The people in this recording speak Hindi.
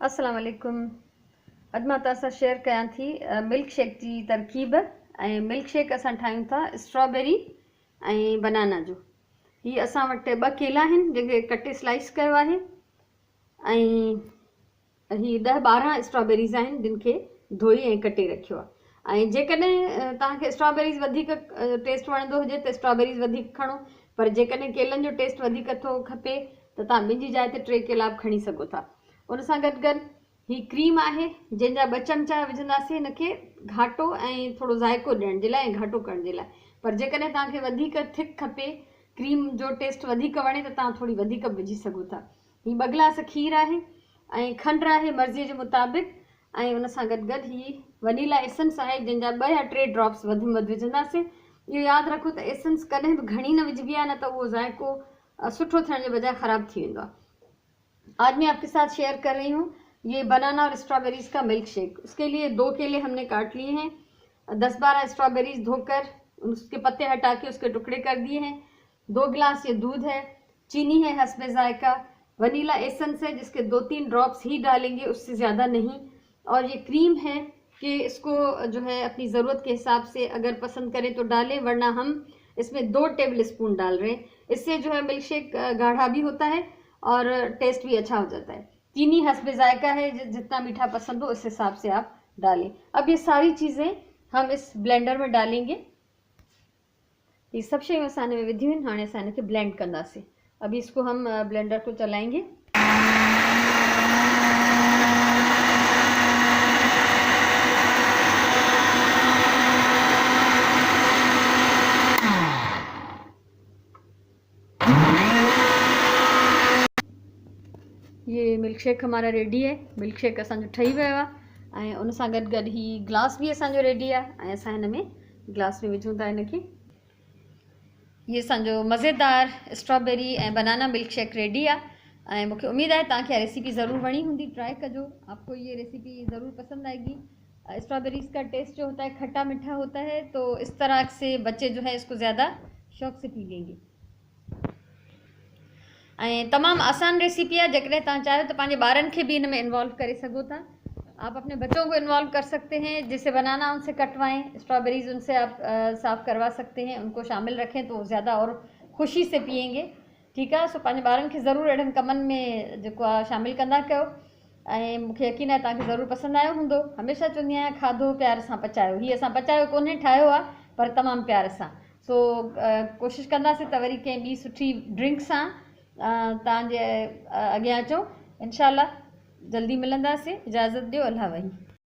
अस्सलाम वालेकुम। अॼु मां तव्हां सां शेयर कयां थी मिल्क शेक जी तरकीब। मिल्क शेक असां ठाहियूं था स्ट्रॉबेरी ऐं बनाना जो। हीअ असां वटि 2 केला आहिनि जंहिंखे कटे स्लाइस कयो आहे ऐं हीअ 10-12 स्ट्रॉबेरीज़ आहिनि जिन खे धोई ऐं कटे रखियो आहे। ऐं जेकॾहिं तव्हांखे स्ट्रॉबेरीज़ वधीक टेस्ट वणंदो हुजे त स्ट्रॉबेरीज़ वधीक खणो, पर जेकॾहिं केलनि जो टेस्ट वधीक थो खपे त तव्हां ॿिनि जी जाइ ते 3 केला बि खणी सघो था। उन सां गॾु गॾु ही क्रीम आहे जंहिंजा 2 चमचा विझंदासीं हिनखे घाटो ऐं थोरो ज़ाइको ॾियण जे लाइ ऐं घाटो करण जे लाइ। पर जेकॾहिं तव्हांखे वधीक थिक खपे, क्रीम जो टेस्ट वधीक वणे त तव्हां थोरी वधीक विझी सघो था। ही 2 गिलास खीर आहे ऐं खंडु आहे मर्ज़ीअ जे मुताबिक़, ऐं उन सां गॾु गॾु ही वनीला एसेंस आहे जंहिंजा 2 या 3 ड्रॉप्स वधि में वधि विझंदासीं। इहो यादि रखो त एसेंस कॾहिं बि घणी न विझबी आहे, न त उहो ज़ाइको सुठो थियण जे बजाय ख़राबु थी वेंदो आहे। आज मैं आपके साथ शेयर कर रही हूँ ये बनाना और स्ट्रॉबेरीज का मिल्क शेक। उसके लिए 2 केले हमने काट लिए हैं, 10-12 स्ट्रॉबेरीज धोकर उसके पत्ते हटा के उसके टुकड़े कर दिए हैं, 2 गिलास ये दूध है, चीनी है हस्बे जायका, वनीला एसेंस है जिसके 2-3 ड्रॉप्स ही डालेंगे, उससे ज़्यादा नहीं, और ये क्रीम है कि इसको जो है अपनी ज़रूरत के हिसाब से अगर पसंद करें तो डालें, वरना हम इसमें 2 टेबल स्पून डाल रहे हैं। इससे जो है मिल्क शेक गाढ़ा भी होता है और टेस्ट भी अच्छा हो जाता है। चीनी हस्बे जायका है, जितना मीठा पसंद हो उस हिसाब से आप डालें। अब ये सारी चीज़ें हम इस ब्लेंडर में डालेंगे। ये सब शयूं असाने में विधियूं आहिनि, हाणे असां इनखे ब्लेंड कंदासीं। अभी इसको हम ब्लेंडर को चलाएंगे। ये मिल्क शेक हमारा रेडी है। मिल्क शेक असांजो ठही वियो आहे ऐं उन सां गॾु गॾु ही ग्लास भी असांजो रेडी आहे ऐं असां हिन में ग्लास में विझूं था हिनखे। ये असांजो मज़ेदार स्ट्रॉबेरी ऐं बनाना मिल्क शेक रेडी आहे ऐं मूंखे उम्मीद आहे तव्हांखे रेसिपी ज़रूर वणी हूंदी। ट्राई कजो, आपको ये रेसिपी ज़रूर पसंद आएगी। स्ट्रॉबेरीज़ का टेस्ट जो होता है खट्टा मीठा होता है, तो इस तरह से बच्चे जो है इसको ज़्यादा शौक़ से पी लेंगे। तमाम आसान रेसिपी है, जैसे तुम चाहो तो पांजे बारन के भी इनमें इन्वॉल्व करे सको था। आप अपने बच्चों को इन्वॉल्व कर सकते हैं, जिससे बनाना उनसे कटवाएं, स्ट्रॉबेरीज उनसे आप साफ़ करवा सकते हैं, उनको शामिल रखें तो ज़्यादा और खुशी से पियेंगे। ठीक है, सो पांजे बारन के ज़रूर अड़न कमन में जो शामिल कंदा कयो ऐं मूंखे यकीन है तव्हांखे ज़रूर पसंद आयो हूंदो। हमेशा चवंदी आहियां खाधो प्यार सां पचायो। ही असां पचायो कोन्हे, ठाहियो आहे पर तमामु प्यार सां। सो कोशिशि कंदासीं त वरी कंहिं ॿी सुठी ड्रिंक सां तव्हांजे अॻियां अचो। इंशाल्लाह जल्दी मिलंदासीं। इजाज़त ॾियो। अल्लाह वही।